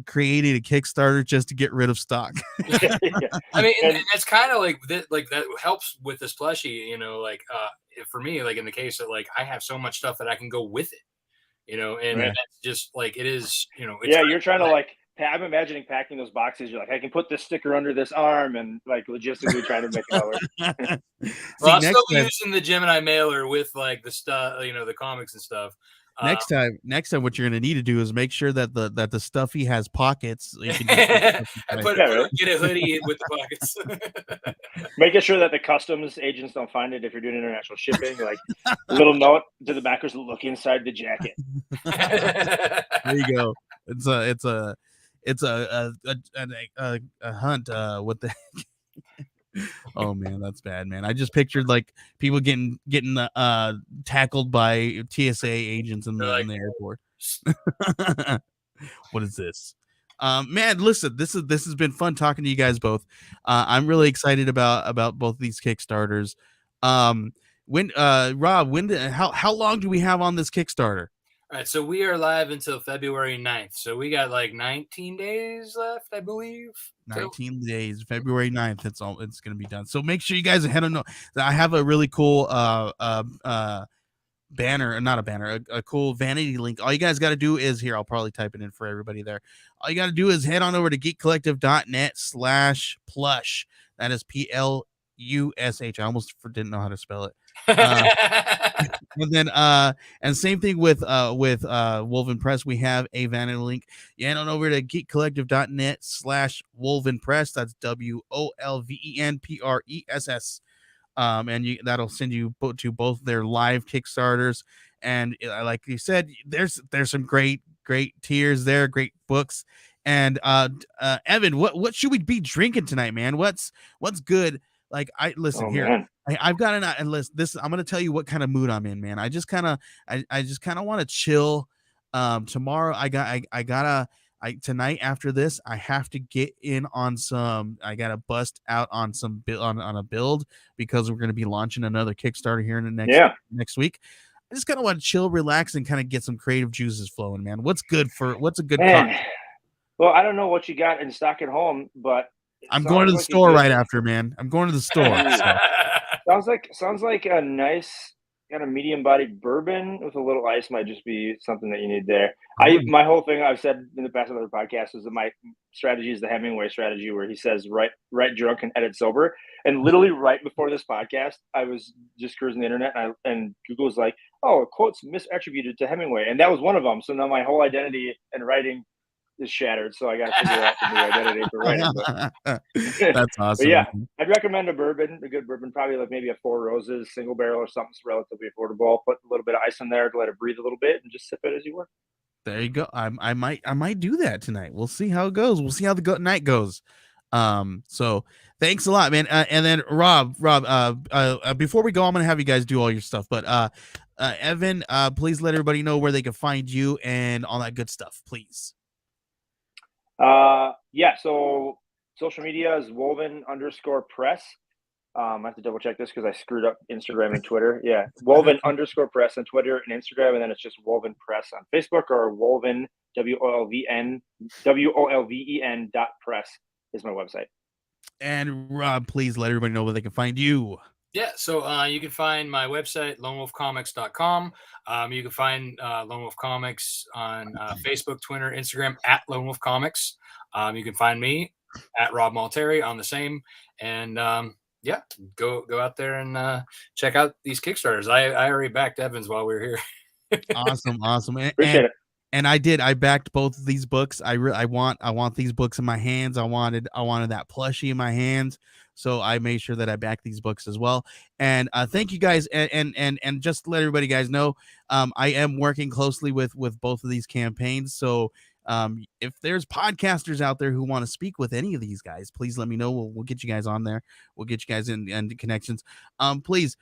creating a Kickstarter just to get rid of stock. I mean, and that's kind of like that helps with this plushie, for me, like in the case that like I have so much stuff that I can go with it, and that's just like it is, you're trying to like, I'm imagining packing those boxes. You're like, I can put this sticker under this arm, and like logistically trying to make it all work. Well, I'm still using the Gemini mailer with like the stuff, the comics and stuff. Next time, what you're going to need to do is make sure that the stuffy has pockets. So you can get a hoodie with the pockets. Making sure that the customs agents don't find it if you're doing international shipping. Like a little note to the backers: look inside the jacket. There you go. It's a hunt. What the heck? Oh man, that's bad, man. I just pictured like people getting tackled by TSA agents in the airport. What is this? Man, listen, this has been fun talking to you guys both. I'm really excited about both these Kickstarters. When Rob, how long do we have on this Kickstarter? All right, so we are live until February 9th. So we got like 19 days left, I believe. 19 days, February 9th. It's going to be done. So make sure you guys head on. I have a really cool banner, not a banner, a cool vanity link. All you guys got to do is here. I'll probably type it in for everybody there. All you got to do is head on over to geekcollective.net/plush. That is PLUSH. I almost didn't know how to spell it. And then and same thing with Wolven Press. We have a vanity link. You head on over to geekcollective.net/Wolven Press. That's WOLVENPRESS. And that'll send you to both their live Kickstarters. And like you said, there's some great tiers there, great books. And Evan, what should we be drinking tonight, man? What's good? Like here. I've got an list. I'm going to tell you what kind of mood I'm in, man. I just kind of want to chill. Tomorrow tonight after this, I have to get in on I got to bust out on some on a build because we're going to be launching another Kickstarter here in the next week. I just kind of want to chill, relax, and kind of get some creative juices flowing, man. What's a good cocktail? Well, I don't know what you got in stock at home, but I'm going to the store right after, man. I'm going to the store. So. Sounds like a nice kind of medium bodied bourbon with a little ice might just be something that you need there. My whole thing I've said in the past on other podcasts is that my strategy is the Hemingway strategy, where he says write drunk and edit sober. And literally right before this podcast, I was just cruising the internet and Google was like, oh, quotes misattributed to Hemingway, and that was one of them. So now my whole identity in writing is shattered, so I got to figure out the new identity for writing. That's awesome. But yeah, I'd recommend a good bourbon, probably like maybe a Four Roses single barrel or something relatively affordable. Put a little bit of ice in there to let it breathe a little bit, and just sip it as you work. There you go. I might do that tonight. We'll see how it goes. We'll see how the night goes. So thanks a lot, man. And then Rob, before we go, I'm gonna have you guys do all your stuff, but Evan, please let everybody know where they can find you and all that good stuff, please. So social media is Wolven_press. I have to double check this because I screwed up Instagram and Twitter. Yeah, Wolven_press on Twitter and Instagram, and then it's just Wolven Press on Facebook, or Wolven WOLVEN.press is my website. And Rob, please let everybody know where they can find you. Yeah, so you can find my website, lonewolfcomics.com. You can find Lone Wolf Comics on Facebook, Twitter, Instagram at Lone Wolf Comics. You can find me at Rob Multari on the same. And go out there and check out these Kickstarters. I already backed Evans while we were here. Awesome. Appreciate it. And I backed both of these books. I want these books in my hands. I wanted that plushie in my hands. So I made sure that I backed these books as well. And thank you guys. And just to let everybody guys know, I am working closely with both of these campaigns. So if there's podcasters out there who want to speak with any of these guys, please let me know. We'll get you guys on there. We'll get you guys in connections. Please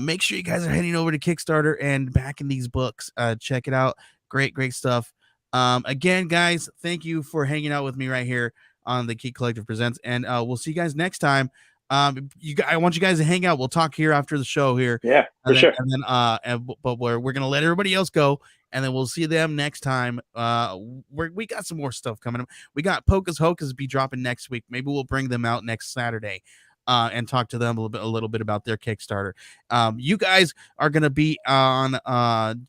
make sure you guys are heading over to Kickstarter and backing these books. Check it out. Great stuff. Again, guys, thank you for hanging out with me right here on the Geek Collective Presents, and we'll see you guys next time. I want you guys to hang out. We'll talk here after the show here. Yeah, for sure. And then, but we're gonna let everybody else go, and then we'll see them next time. We got some more stuff coming up. We got Pocus Hocus be dropping next week. Maybe we'll bring them out next Saturday. And talk to them a little bit about their Kickstarter. You guys are going to be on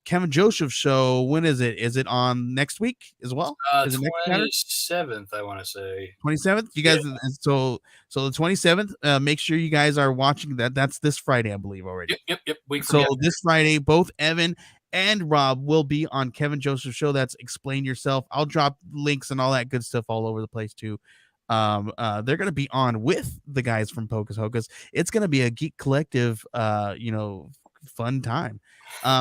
Kevin Joseph's show. When is it? Is it on next week as well? Is it 27th, I want to say. 27th? You guys, so the 27th, make sure you guys are watching that. That's this Friday, I believe, already. Yep. So this Friday, both Evan and Rob will be on Kevin Joseph's show. That's Explain Yourself. I'll drop links and all that good stuff all over the place too. They're gonna be on with the guys from Pocus Hocus. It's gonna be a Geek Collective fun time.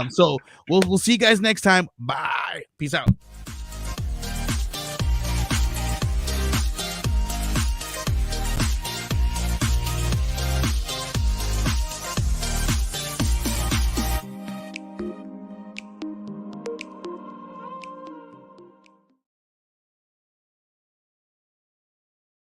So we'll see you guys next time. Bye. Peace out.